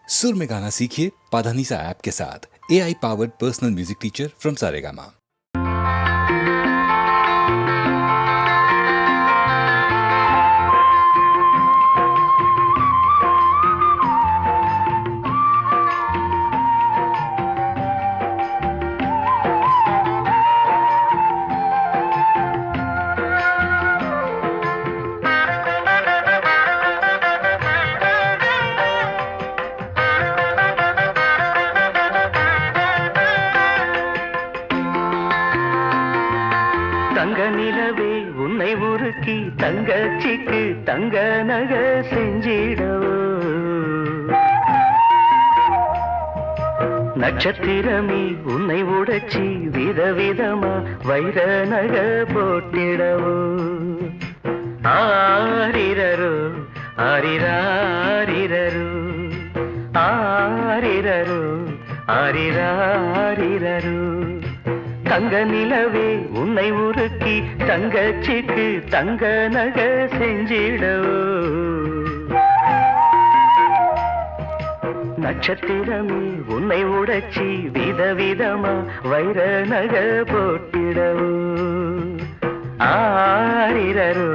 सुर में गाना सीखिए पाधानीसा ऐप के साथ। AI powered personal music teacher from Saregama. தங்க நிலவே உன்னை உருக்கி தங்கச்சிக்கு தங்க நக செஞ்சிடவோ, நட்சத்திரமே உன்னை உடைச்சி விதவிதமா வைர நக போட்டிடவோ. ஆரிரரோ ஆரிராரிரரோ ஆரிரரோ ஆரிராரிரரோ. தங்க நிலவே உன்னை உருக்கி தங்கச்சிக்கு தங்க நக செஞ்சிடவோ, நட்சத்திரமே உன்னை உடைச்சி விதவிதமா வைர நக போட்டிடவோ. ஆரிரரோ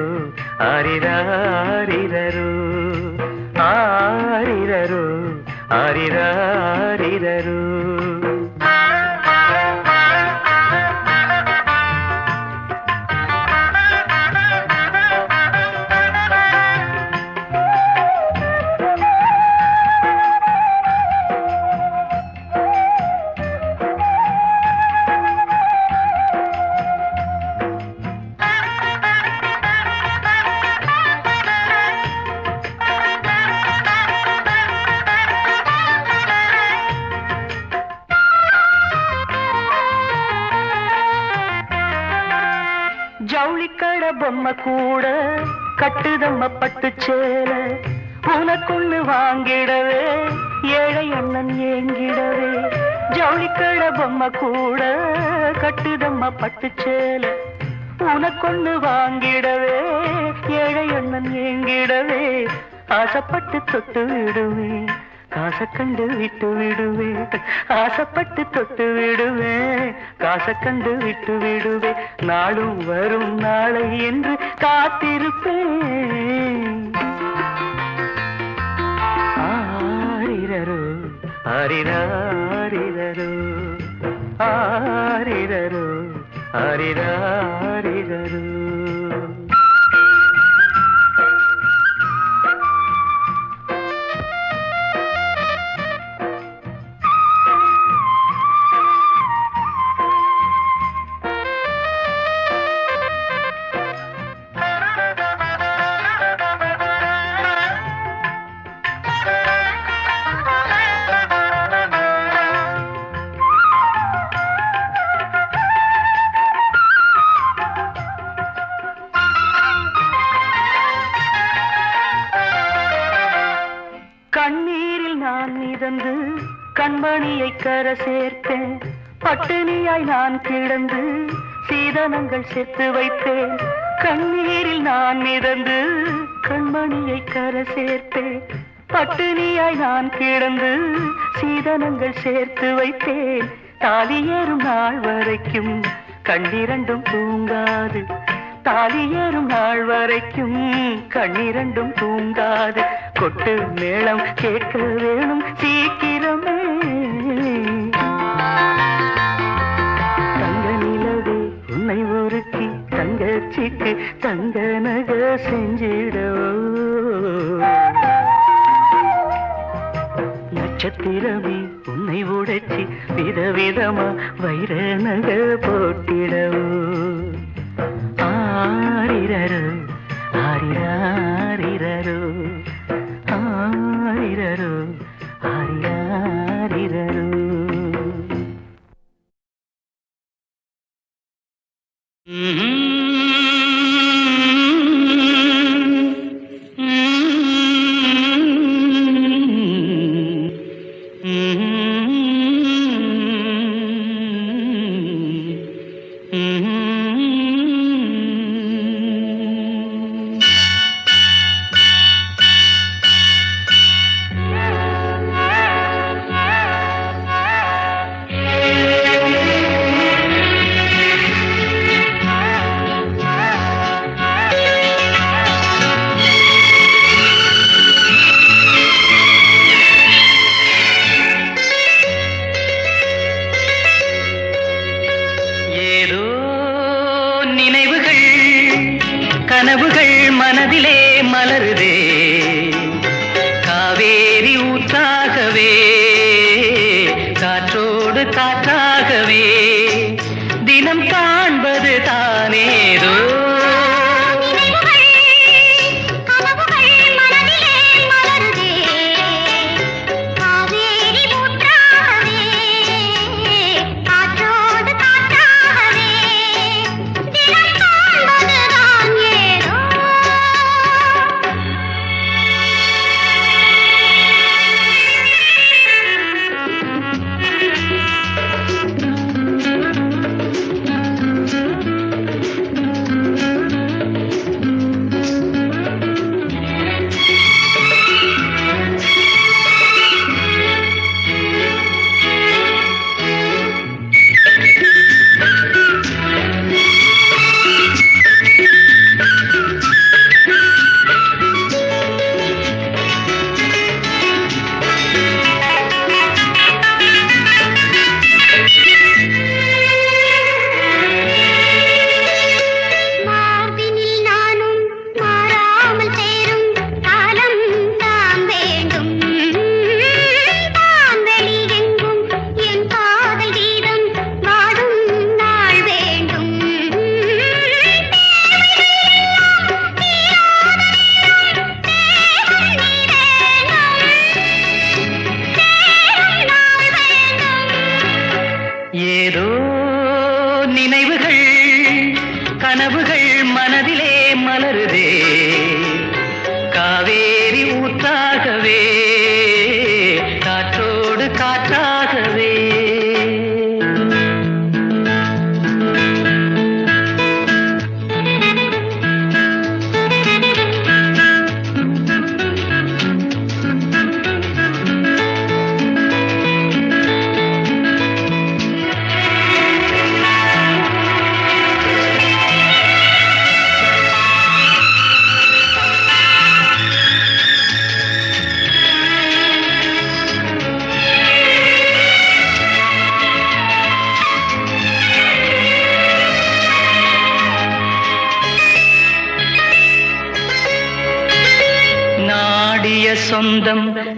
ஆரிராரிரரோ ஆரிரரோ ஆரிராரிரரோ. ஜவுளிக்கட பொம்மை கூட கட்டுதம்ம பட்டு சேல, உனக்குன்னு வாங்கிடவே ஏழை அண்ணன் ஏங்கிடவே. ஜவுளிக்கட பொம்மை கூட கட்டுதம்ம பட்டு சேல, உனக்குன்னு வாங்கிடவே ஏழை அண்ணன் ஏங்கிடவே. ஆசைப்பட்டு தொட்டு விடுவேன், காசை கண்டு விட்டு விடுவேன். ஆசைப்பட்டு தொட்டு விடுவேன், காசை கண்டு விட்டு விடுவேன். நாளும் வரும் நாளை என்று காத்திருப்பேன். ஆரிரரோ ஆரிராரிரரோ ஆரிரரோ ஆரிராரிரரோ. கண்ணீரில் நான் மிதந்து கண்மணியை கர சேர்த்தேன், பட்டினியாய் நான் கிடந்து சீதனங்கள் சேர்த்து வைத்தேன். கண்ணீரில் நான் மிதந்து கண்மணியை கர சேர்த்தேன், பட்டினியாய் நான் கிடந்து சீதனங்கள் சேர்த்து வைத்தேன். தாலி ஏறும் நாள் வரைக்கும் கண்ணிரண்டும் தூங்காது, தாலி ஏறும் நாள் வரைக்கும் கண்ணிரண்டும் தூங்காது. கொட்டு மேளம் கேட்க வேணும் சீக்கிரமே. தங்க நிலவே உன்னை உருக்கி தங்கச்சிக்கு தங்க நக செஞ்சிடவோ, நட்சத்திரமே உன்னை உடைச்சி விதவிதமா வைர நக போட்டிடவோ. ஆரிரரோ ஆரிராரிரரோ ஆரிரரோ ஆரிராரிரரோ.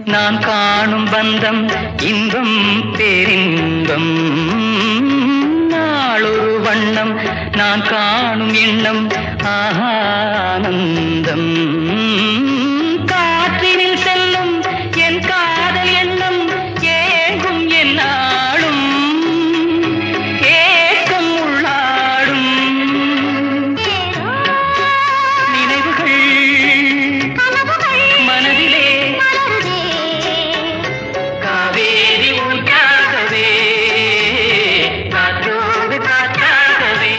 நான் காணும் பந்தம் இன்பம் பேரின்பம் நாளொரு வண்ணம் நான் காணும் எண்ணம் ஆனந்தம் காற்றினில் செல்லும் என் காதல் எண்ணம் ஏங்கும் என்னாலும் ஏக்கம் உள்ளாடும் நினைவுகள் மனதிலே காவேரி உண்டாகவே காற்றோடு காற்றாகவே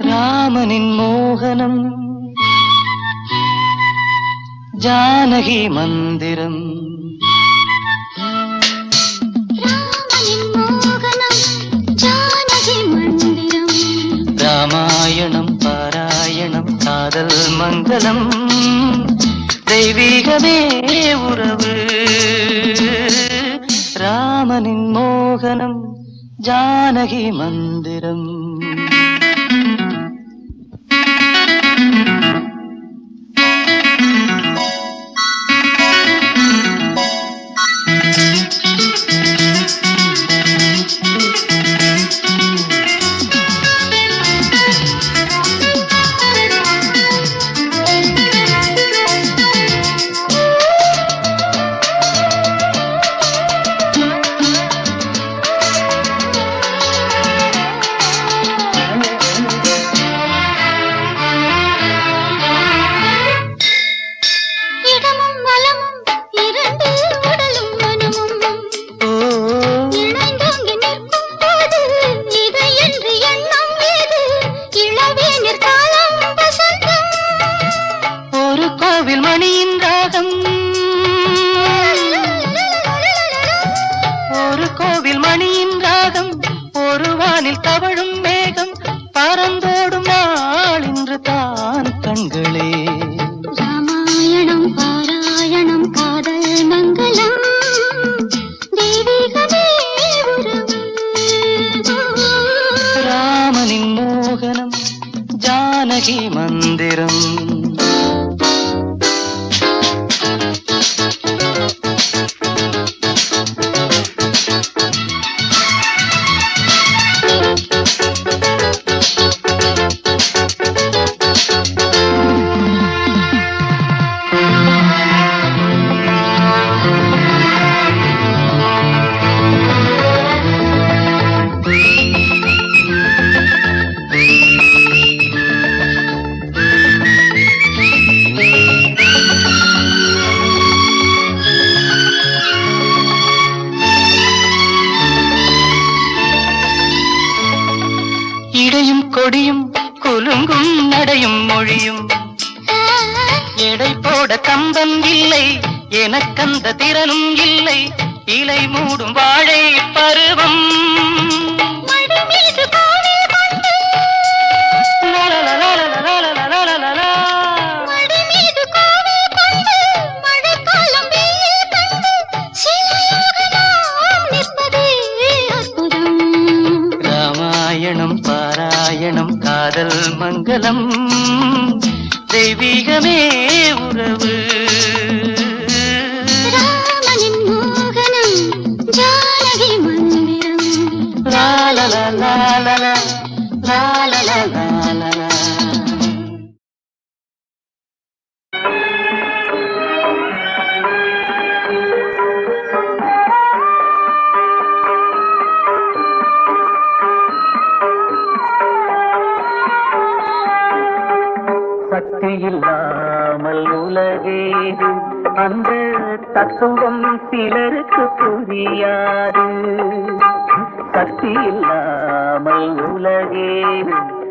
ராமனின் மோகனம் ஜானகி மந்திரம் ராமாயணம் பாராயணம் காதல் மங்களம் தெய்வீகமே உறவு ராமனின் மோகனம் ஜானகி மந்திரம் ஜானகி மந்திரம் இடையும் கொடியும் குலுங்கும் நடையும் மொழியும் எடை போட கம்பம் இல்லை எனக்கந்த திறனும் இல்லை இலை மூடும் வாழை பருவம் ராமாயணம் பாராயணம் காதல் மங்களம் தெய்வீகமே உறவு ராமனின் மோகனம் ஜானகி மந்திரம் லா லா லா லா லா லா லா லா லா லா. சக்தி இல்லாமல் உலகேது அந்த தத்துவம் சிலருக்கு புரியாது சக்தி இல்லாமல் உலகேது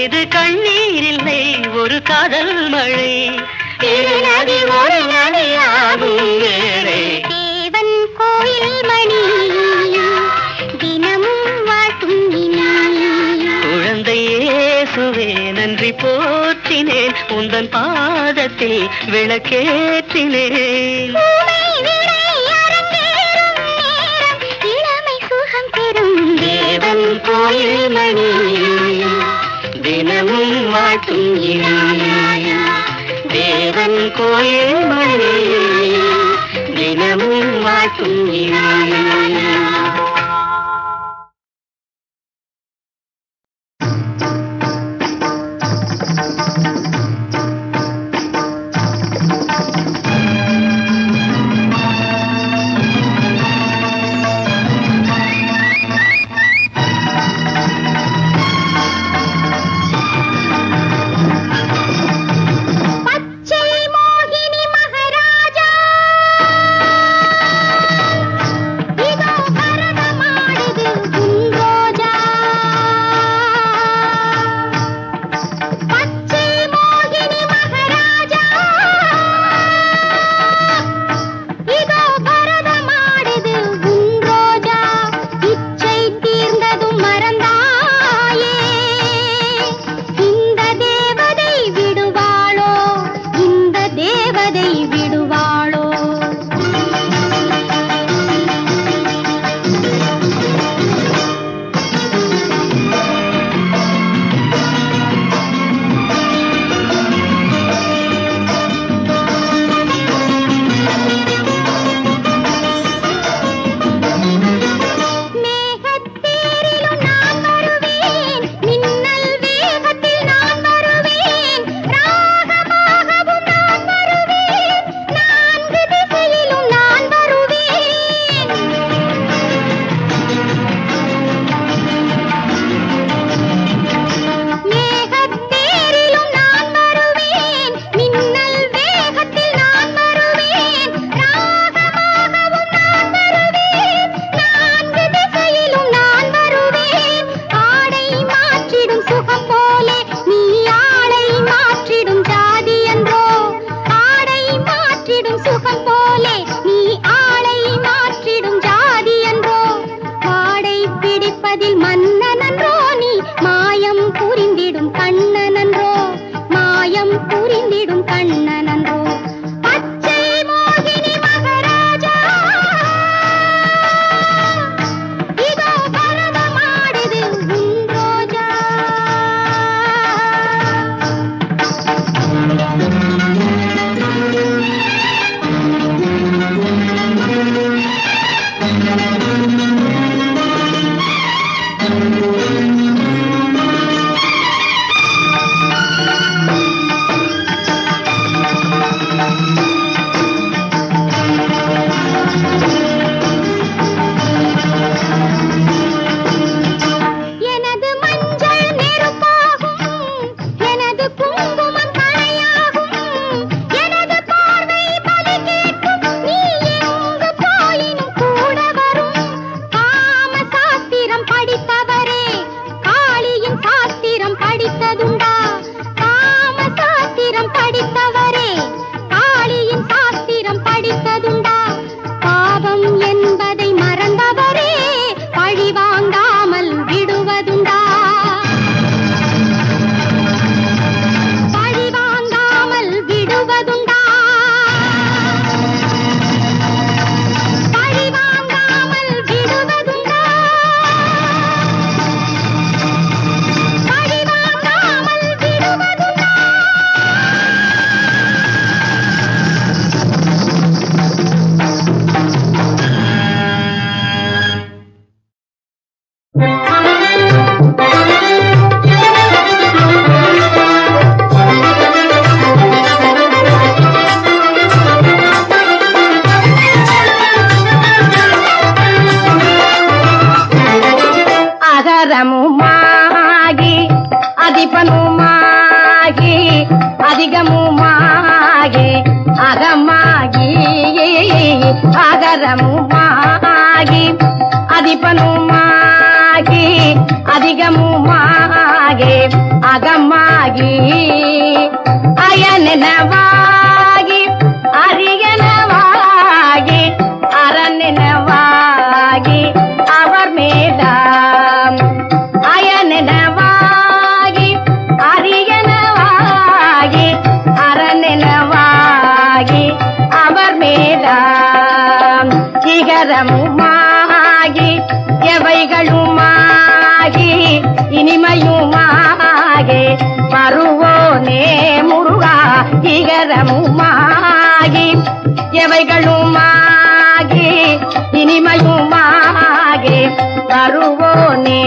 இது கண்ணீர் இல்லை ஒரு காதல் மழை இரு நதி ஒரு நதியாகும் வேளை தேவன் கோயில் மணி தினமும் வாட்டும் குழந்தை இயேசுவே நன்றி போற்றினேன் உந்தன் பாதத்தில் விளக்கேற்றினேன் இளமை சுகம் பெறும் தேவன் கோயில் மணி தினமும் வாட்டும் தேவன் கோயில் மணி தினமும் வாட்டும் అగరముమాగి అధిపనుమాగి అధిగముమాగి అగమాగి అగరముమాగి అధిపనుమాగి அகமாகி அதிகமுமாகி அகமாகி அயனெனவாகி அரியனவாகி அரணெனவாகி அவர் மேதாம் அயனெனவாகி அரியனவாகி அரணெனவாகி அவர் மேதாம் இகரமுமாகி எவைகளுமாகி இனிமையுமாகி மறுவோனே முருகா இகரமுமாகி எவைகளுமாகி இனிமையுமாகி மறுவோனே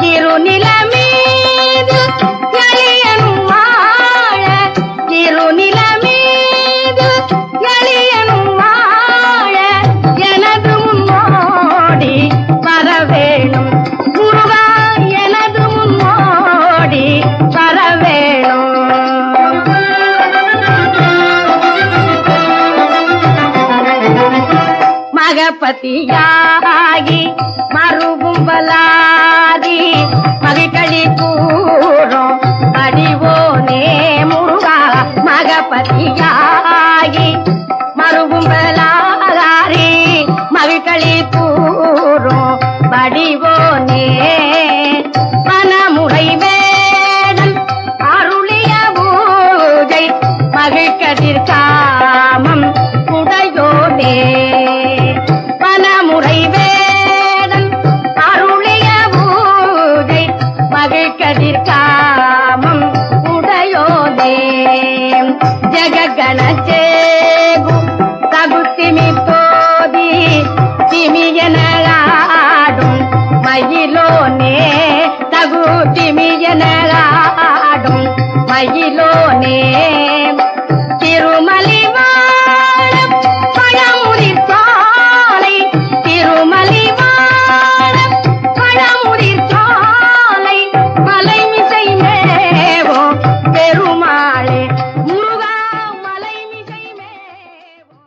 திருநிலமீது எளியனும் வாழ திருநிலமீது எளியனும் வாழ எனது முன்னோடி வரவேணும் முருகா எனது முன்னோடி வரவேணும் மகபதியாகி மறுபும்பலாதி மகிழ்களி கூறும் அடிவோனே முருகா மகபதியாகி மறுபும்பலாரி மகிழ்களி கூறும் வடிவோனே மனமுறை வேடன் அருளிய பூஜை மகிழ்கதிர் காமம் உடையோனே மனமுறை வேடன் அருளிய பூஜை மகிழ்கதிர் காமம் உடையோனே ஜெககணச்சேகு தகுத்திமி போதி திமியனலாடும் மயிலோனே தகு திமியனலாடும் மயிலோனே திருமலிவாழம் பழமுதிர் சோலை திருமலிவாழம் பழமுதிர் சோலை மலைமிசை மேவோ பெருமாளே முருகா மலைமிசை மேவோ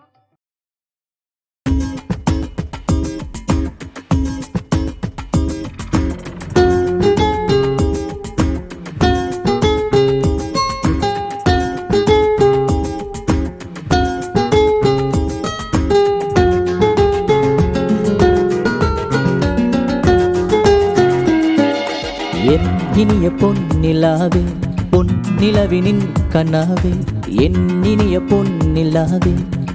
என் இனிய பொன்னிலாவே பொன்னிலவினின் கனாவே என் இனிய பொன்னிலாவே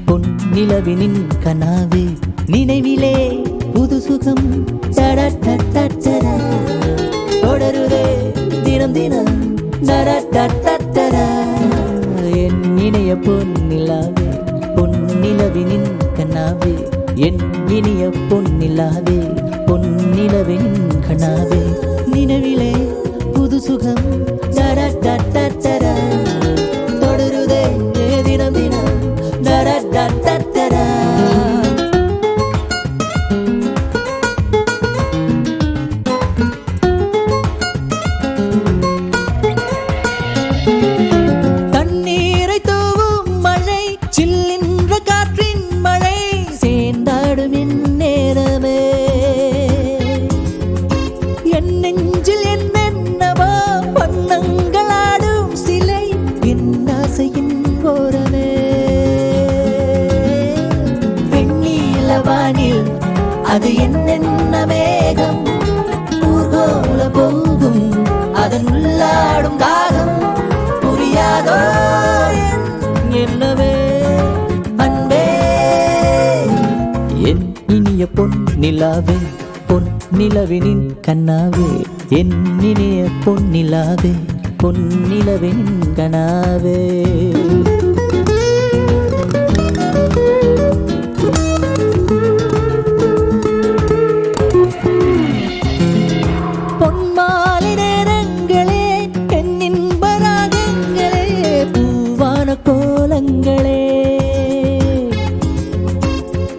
பொன்னிலவினின் கனாவே நினைவிலே புது சுகம் தடடடடடா தொடருதே தினம் தினம் தடடடடடா என் இனிய பொன்னிலாவே பொன்னிலவினின் கனாவே என் இனிய பொன்னிலாவே பொன்னிலவினின் கனாவே நினைவிலே புது சுகம் தடடடடடா தொடருதே தினம் தினம் தடடடடடா தண்ணீரை தூவும் மழை சில்லின்ற காற்றின் மழை சேர்ந்தாடும் இந்நேரமே என் நெஞ்சில் என்னென்னவோ வண்ணங்களாடும் சிலை என் ஆசையின் ஓரமே வெண்ணிலவானில் அது என்னென்ன மேகம் ஊர்கோல போகும் அதன் உள்ளாடும் தாகம் புரியாதோ என்னவே அன்பே என் இனிய பொன்னிலாவே பொன்னிலவினின் கண்ணாவே என் இனிய பொன்னிலாவே பொன்னிலவினின் கனாவே பொன்மாலை நேரங்களே என்னின்ப ராகங்களே பூவான கோலங்களே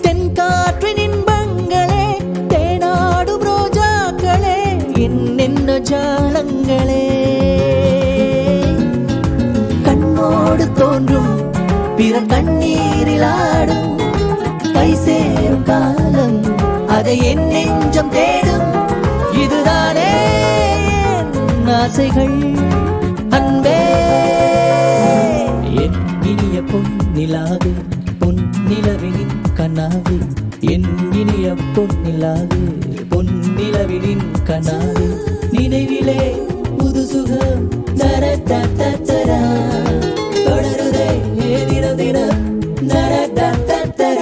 தென்காற்றின் இன்பங்களே தேனாடும் ரோஜாக்களே என்னென்ன ஜாலங்களே கண்ணோடு தோன்றும் பிற கண்ணீரில் ஆடும் கை சேரும் காலம் அதை என் நெஞ்சம் தேடும் இதுதானே என் ஆசைகள் அன்பே என் இனிய பொன்னிலாவே பொன்னிலவினின் கனாவே என் இனிய பொன்னிலாவே பொன்னிலவினின் கனாவே நினைவிலே புது சுகம் தர தர தொடருதே தினம் தினம் தர தர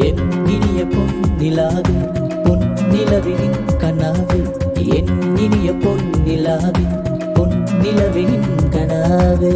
என் இனிய பொன்னிலாவே பொன்னிலவினின் கனாவே என் இனிய பொன்னிலாவே பொன்னிலவினின் கனாவே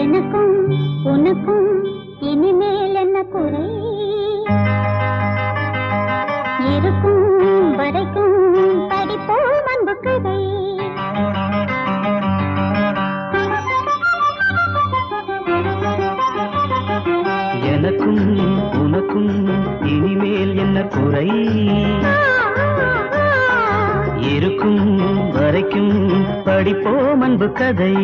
எனக்கும் உனக்கும் இனிமேல் என்ன குறை இருக்கும் வரைக்கும் படிப்போம் அன்பு கதை எனக்கும் உனக்கும் இனிமேல் என்ன குறை இருக்கும் வரைக்கும் படிப்போம் அன்பு கதை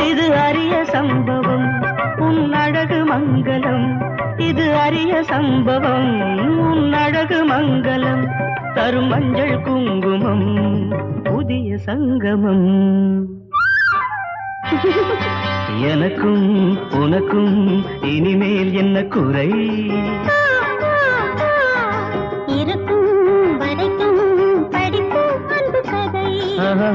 இது அரிய சம்பவம் உன் அழகு மங்களம், இது அரிய சம்பவம் உன் அழகு மங்களம், தரும் மஞ்சள் குங்குமம் புதிய சங்கமம். எனக்கும் உனக்கும் இனிமேல் என்ன குறை? இருக்கும் வரைக்கும் படிப்போம் அன்பு கதை. ஆஹா.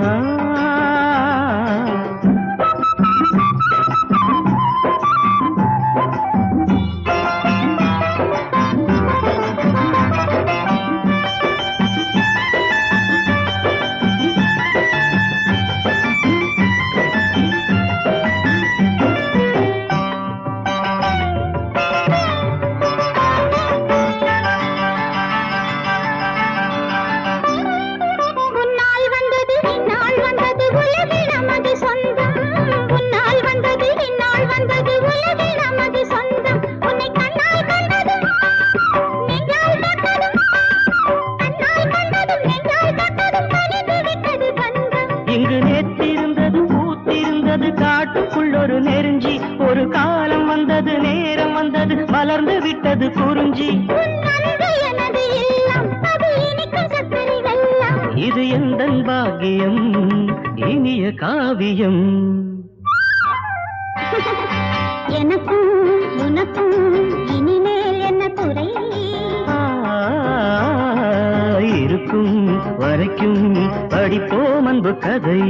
உன்னால் வந்தது இந்நாள் வந்தது உலகில் நமது சொந்தம். உன்னால் வந்தது இந்நாள் வந்தது உலகில் நமது சொந்தம். உன்னை கண்ணால் கண்டதும் நெஞ்சால் தொட்டதும், கண்ணால் கண்டதும் நெஞ்சால் தொட்டதும் கனிந்து விட்டது பந்தம். இங்கு நேற்றிருந்தது பூத்திருந்தது காட்டுக்குள் ஒரு நெருஞ்சி, ஒரு காலம் வந்தது நேரம் வந்தது மலர்ந்து விட்டது குறிஞ்சி. உன் அன்பு எனது இல்லம், அது இனிக்கும் சர்க்கரை வெல்லம். இது எந்தன் பாக்கியம் இனிய காவியம். எனக்கும் உனக்கும் இனிமேல் என்ன குறை? இருக்கும் வரைக்கும் படிப்போம் அன்பு கதை.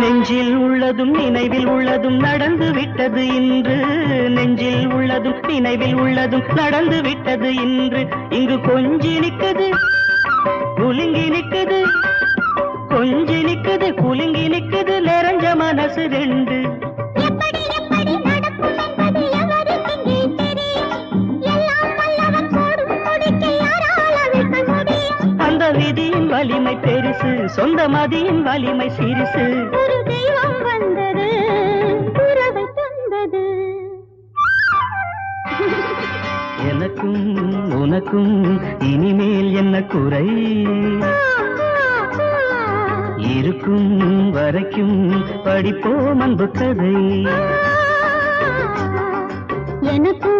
நெஞ்சில் உள்ளதும் நினைவில் உள்ளதும் நடந்து விட்டது இன்று, நெஞ்சில் உள்ளதும் நினைவில் உள்ளதும் நடந்து விட்டது இன்று. இங்கு கொஞ்சி நிற்குது குலுங்கி நிற்குது, கொஞ்சி நிற்குது குலுங்கி நிற்குது நிறைஞ்ச மனசு ரெண்டு. எப்படி எப்படி நடக்கும் என்பது எவருக்கெங்கே தெரியும்? எல்லாம் வல்லவன் போடும் முடிக்கு யாரால் அவிழ்க்க முடியும்? அந்த விதியின் வலிமை பெருசு, சொந்த மதியின் வலிமை சிறுசு. ஒரு தெய்வம் வந்தது உறவை தந்தது. எனக்கும் உனக்கும் இனிமேல் என்ன குறை? இருக்கும் வரைக்கும் படிப்போம் அன்பு கதை. எனக்கும்